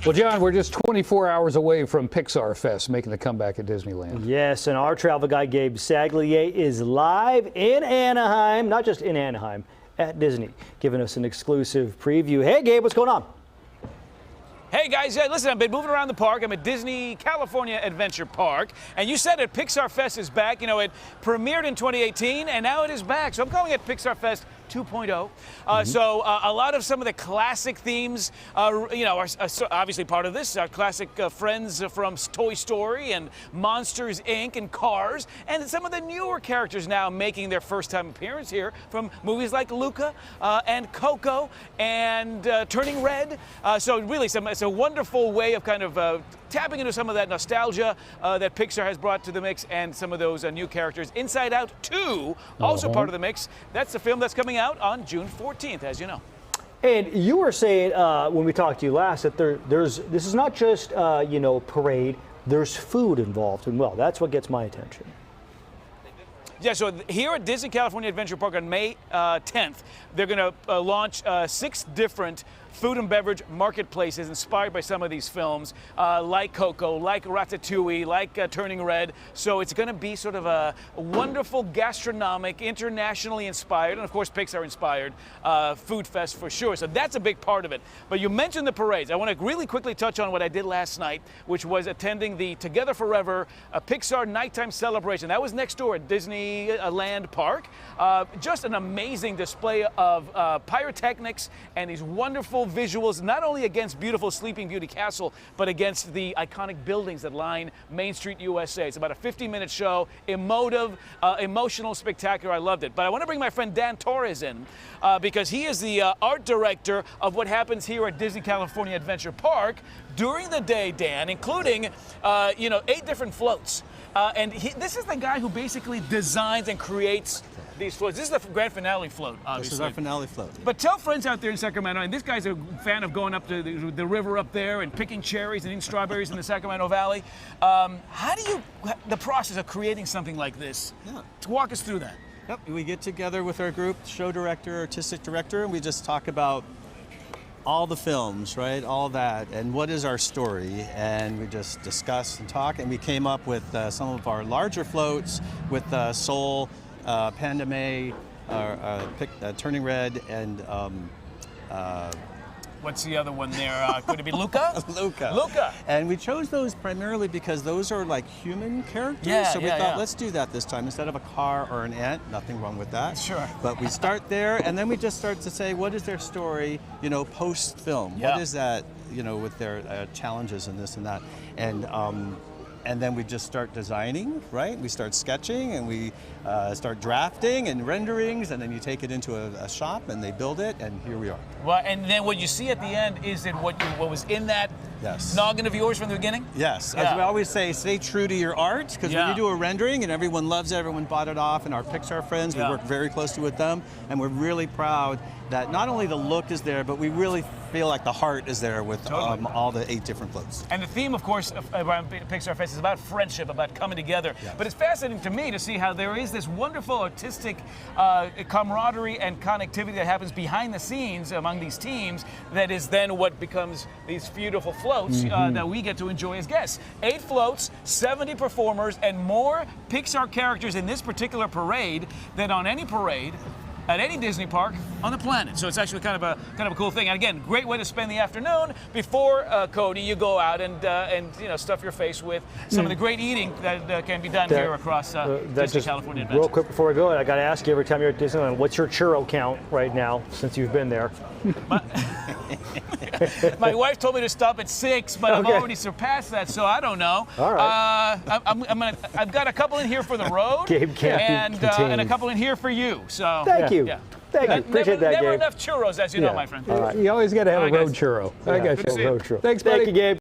Well, John, we're just 24 hours away from Pixar Fest making the comeback at Disneyland. Yes, and our travel guy, Gabe Saglie, is live in Anaheim, not just in Anaheim, at Disney, giving us an exclusive preview. Hey, Gabe, what's going on? Hey guys, listen, I've been moving around the park. I'm at Disney California Adventure Park, and you said it, Pixar Fest is back. You know, it premiered in 2018, and now it is back. So I'm calling it Pixar Fest 2.0. So a lot of some of the classic themes, you know, are obviously part of this. Our classic friends from Toy Story and Monsters, Inc. and Cars, and some of the newer characters now making their first time appearance here from movies like Luca and Coco and Turning Red. So really, it's a wonderful way of kind of tapping into some of that nostalgia that Pixar has brought to the mix, and some of those new characters. Inside Out 2, also part of the mix. That's the film that's coming out on June 14th, as you know. And you were saying when we talked to you last that this is not just you know, parade. There's food involved, and well, that's what gets my attention. Yeah, so here at Disney California Adventure Park on May 10th, they're going to launch 6 different food and beverage marketplaces inspired by some of these films, like Coco, like Ratatouille, like Turning Red. So it's going to be sort of a wonderful gastronomic, internationally inspired, and of course Pixar inspired food fest for sure. So that's a big part of it. But you mentioned the parades. I want to really quickly touch on what I did last night, which was attending the Together Forever Pixar nighttime celebration. That was next door at Disneyland Park. Just an amazing display of pyrotechnics and these wonderful visuals, not only against beautiful Sleeping Beauty Castle, but against the iconic buildings that line Main Street, USA. It's about a 50-minute show, emotive, emotional, spectacular. I loved it. But I want to bring my friend Dan Torres in because he is the art director of what happens here at Disney California Adventure Park during the day, Dan, including, you know, 8 different floats. And this is the guy who basically designs and creates these floats. This is the grand finale float, obviously. This is our finale float. But tell friends out there in Sacramento, and this guy's a fan of going up to the river up there and picking cherries and eating strawberries in the Sacramento Valley. How do you, the process of creating something like this? Yeah. To walk us through that. Yep, we get together with our group, show director, artistic director, and we just talk about all the films, right? All that, and what is our story? And we just discuss and talk, and we came up with some of our larger floats with Soul, Panda May, Turning Red, and what's the other one there? Could it be Luca? Luca. Luca. And we chose those primarily because those are like human characters. Yeah, so we thought, let's do that this time instead of a car or an ant. Nothing wrong with that. Sure. But we start there, and then we just start to say, what is their story, you know, post-film? Yeah. What is that, you know, with their challenges and this and that? And then we just start designing, right? We start sketching, and we start drafting and renderings, and then you take it into a shop, and they build it, and here we are. Well, and then what you see at the end is that what was in that noggin of yours from the beginning? Yes. Yeah. As we always say, stay true to your art, because when you do a rendering and everyone loves it, everyone bought it off, and our Pixar friends, we work very closely with them, and we're really proud that not only the look is there, but we really feel like the heart is there with all the 8 different floats. And the theme, of course, around Pixar Fest is about friendship, about coming together. Yes. But it's fascinating to me to see how there is this wonderful artistic camaraderie and connectivity that happens behind the scenes among these teams that is then what becomes these beautiful floats that we get to enjoy as guests. 8 floats, 70 performers, and more Pixar characters in this particular parade than on any parade at any Disney park on the planet. So it's actually kind of a cool thing. And again, great way to spend the afternoon before Cody. You go out and you know, stuff your face with some of the great eating that can be done here across Disney California Adventure. Real quick before we go, I got to ask you every time you're at Disneyland, what's your churro count right now since you've been there? My wife told me to stop at 6, but I've already surpassed that, so I don't know. All right. I've got a couple in here for the road, Gabe can't be and a couple in here for you. So thank you. Yeah. Thank you. Appreciate that, Gabe. Never enough churros, as you know, my friend. You always got to have a road churro. I got Good to you see a road you. churro. Thanks, buddy. Thank you, Gabe.